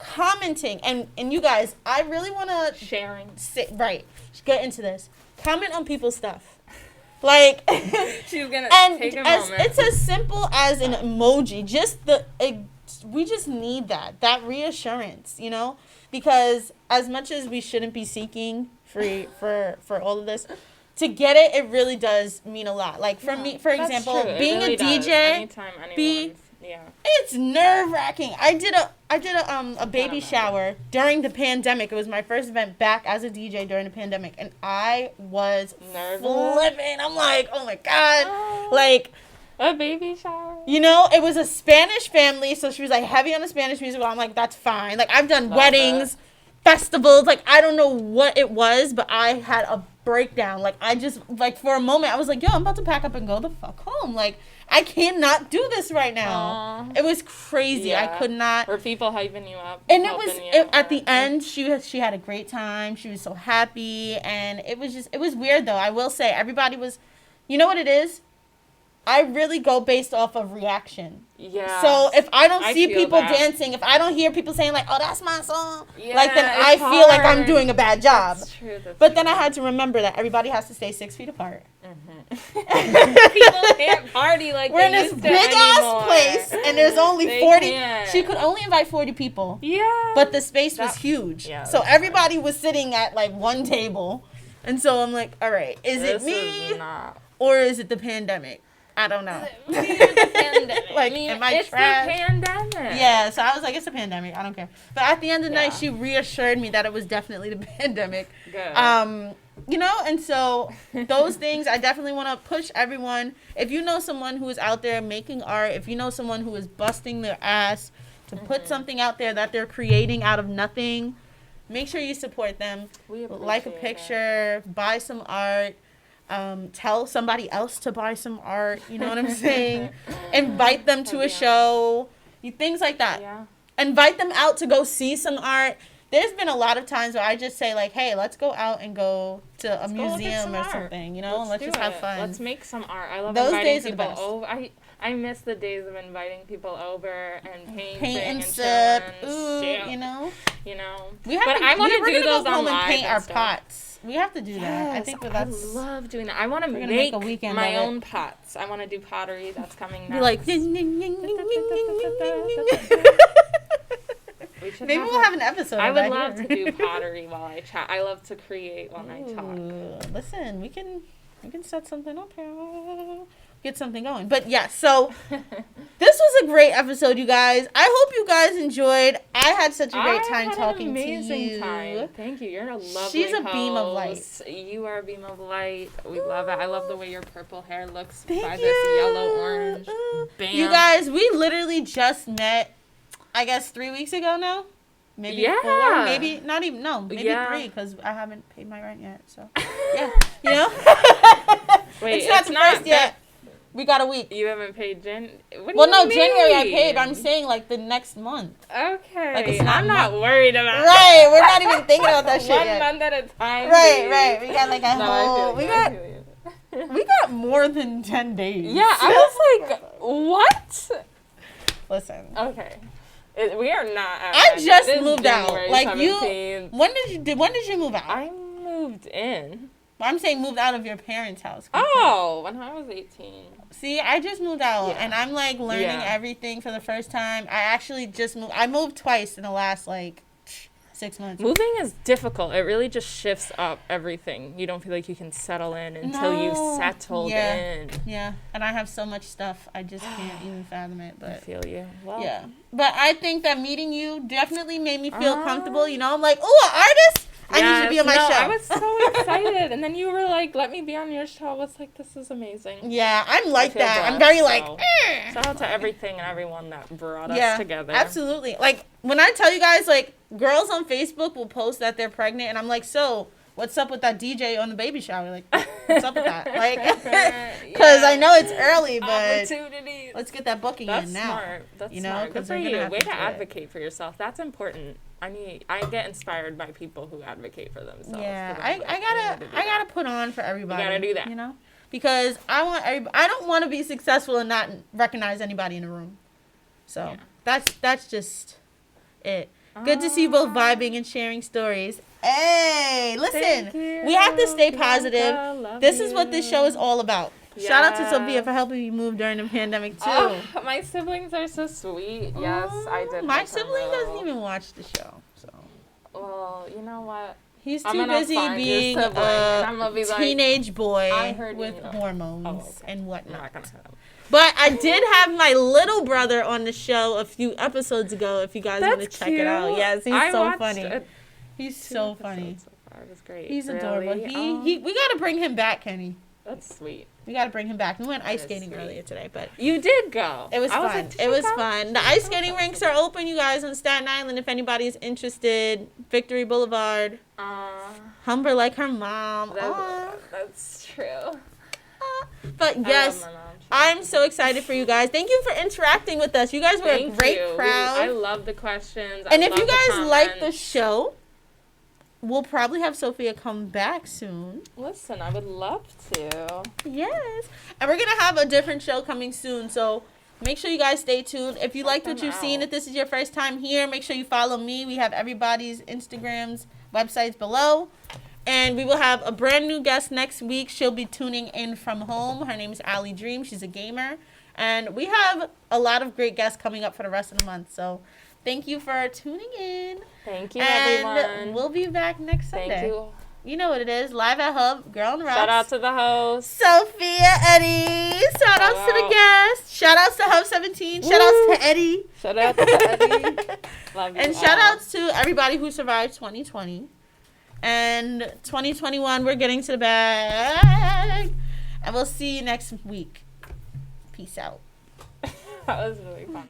commenting, and you guys, I really want to Sharing. get into this. Comment on people's stuff. Like She's gonna and take a as moment. it's as simple as an emoji. We just need that reassurance, because as much as we shouldn't be seeking for all of this, to get it really does mean a lot. Like for me, for That's example, true. It being really a does. DJ, Anytime be- yeah. it's nerve-wracking. I did a baby remember. shower during the pandemic. It was my first event back as a DJ during the pandemic, and I was Nervous? flipping. I'm like, oh my God. Oh. Like, A baby shower. it was a Spanish family, so she was like heavy on the Spanish music. I'm like, that's fine. Like, I've done Love weddings, festivals. Like, I don't know what it was, but I had a breakdown. Like, I just, like, for a moment, I was like, yo, I'm about to pack up and go the fuck home. Like, I cannot do this right now. Aw. It was crazy. I Yeah. could not. Or people hyping you up. And it was helping you at the out. end. She had a great time. She was so happy, and it was weird though. I will say everybody was. You know what it is? I really go based off of reaction. Yeah. So if I don't I see feel people that. dancing, if I don't hear people saying like, "Oh, that's my song," Yeah, like then it's I feel like I'm hard. doing a bad job. That's true. That's But then true. I had to remember that everybody has to stay 6 feet apart. People can't party like We're they in this used to big ass anymore. place, and there's only They 40. can't. She could only invite 40 people. Yeah. But the space was That- huge. yeah, So that's everybody was sitting at like one table. And so I'm like, all right, is this it me is not. or is it the pandemic? I don't know. Maybe it's the pandemic. Like, I mean, am I it's trash? the pandemic. Yeah, so I was like, it's a pandemic. I don't care. But at the end of the night, Yeah. she reassured me that it was definitely the pandemic. Good. And so those things, I definitely want to push everyone. If you know someone who is out there making art, if you know someone who is busting their ass to put something out there that they're creating out of nothing, make sure you support them. We Like a appreciate picture, buy some art, tell somebody else to buy some art. You know what I'm saying? Invite them to a show, things like it. that. Yeah. Invite them out to go see some art. There's been a lot of times where I just say like, hey, let's go out and go to a Let's go look at museum some or art. something, let's do just have it. fun. Let's make some art. I love Those inviting days are the people best. over. I miss the days of inviting people over and painting Paint and sip. sip, Shit, you know. We have but I want to do those go home on and paint live our and stuff. pots. We have to do that. I Yes, think I that's love doing that. I want to We're make, gonna make a weekend my of it. own pots. I want to do pottery. That's coming next. be like. We should Maybe we'll have an episode. I of would that love here. to do pottery while I chat. I love to create when I talk. Listen, we can set something up here. Get something going. But yeah, so this was a great episode, you guys. I hope you guys enjoyed. I had such a great time talking to you. Amazing time. Thank you. You're a lovely She's a beam of light. You are a beam of light. We love it. I love the way your purple hair looks Thank by you. this yellow orange. Bam. You guys, we literally just met, I guess, 3 weeks ago now. Maybe 4, maybe not even, no, maybe 3, because I haven't paid my rent yet. So, yeah, you know? Wait, it's not the first yet. We got a week. You haven't paid January? January I paid, but I'm saying like the next month. Okay. Like it's not I'm not worried about Right, we're not even thinking about that shit One yet. month at a time. Right. We got like a whole. No, We got more than 10 days. Yeah, I was like, what? Listen. Okay. We are not. I just It is moved out. January Like 17th. When did you move out? I moved in. I'm saying moved out of your parents' house. Oh, when I was 18. See, I just moved out, and I'm like learning Yeah. everything for the first time. I actually just moved. I moved twice in the last like 6 months. Moving is difficult. It really just shifts up everything. You don't feel like you can settle in until you've settled in. Yeah, and I have so much stuff. I just can't even fathom it. I But feel you. Well, yeah, but I think that meeting you definitely made me feel comfortable. You know, I'm like, oh, an artist. I need you to be on my show. I was so excited, and then you were like, "Let me be on your show." I was like, "This is amazing." Yeah, I'm like that. blessed, I'm very so like. Shout out to everything and everyone that brought us together. Absolutely. Like when I tell you guys, like girls on Facebook will post that they're pregnant, and I'm like, so what's up with that DJ on the baby shower? Like, what's up with that? Like, because I know it's early, but opportunities. let's get that booking in now. Smart. That's you know, smart. Good because for we're you. gonna have Way to to do it. advocate for yourself. That's important. I get inspired by people who advocate for themselves. Yeah, 'cause I'm like, I gotta put on for everybody. You gotta do that. You know, because I don't want to be successful and not recognize anybody in the room. So that's just it. Good to see you both vibing and sharing stories. Hey, listen, we have to stay positive. This is what this show is all about. Shout out to Sophia for helping me move during the pandemic too. Oh, my siblings are so sweet. Yes, I did. My sibling doesn't even watch the show, so. Well, you know what? He's too busy being a teenage boy with hormones and whatnot. But I did have my little brother on the show a few episodes ago. If you guys want to check it out, yes, he's so funny. He's so funny. So far. It was great. He's adorable. We gotta bring him back, Kenny. That's sweet. We gotta bring him back. We went ice skating earlier today, but you did go. It was fun. It was fun. The ice skating rinks are open, you guys, on Staten Island. If anybody's interested, Victory Boulevard. Humber like her mom. That's true. But yes, I'm so excited for you guys. Thank you for interacting with us. You guys were a great crowd. I love the questions. And if you guys like the show, we'll probably have Sophia come back soon. Listen, I would love to. Yes. And we're going to have a different show coming soon. So make sure you guys stay tuned. If you liked what you've seen, if this is your first time here, make sure you follow me. We have everybody's Instagrams, websites below. And we will have a brand new guest next week. She'll be tuning in from home. Her name is Allie Dream. She's a gamer. And we have a lot of great guests coming up for the rest of the month. So thank you for tuning in. Thank you, and everyone. We'll be back next Sunday. Thank you. You know what it is. Live at Hub, Girl on the Rocks. Shout out to the host. Sophia Eddie. Shout outs to the guests. Shout outs to Hub 17. Shout outs to Eddie. Shout out to Eddie. Love you. And shout outs to everybody who survived 2020. And 2021, we're getting to the bag. And we'll see you next week. Peace out. That was really fun.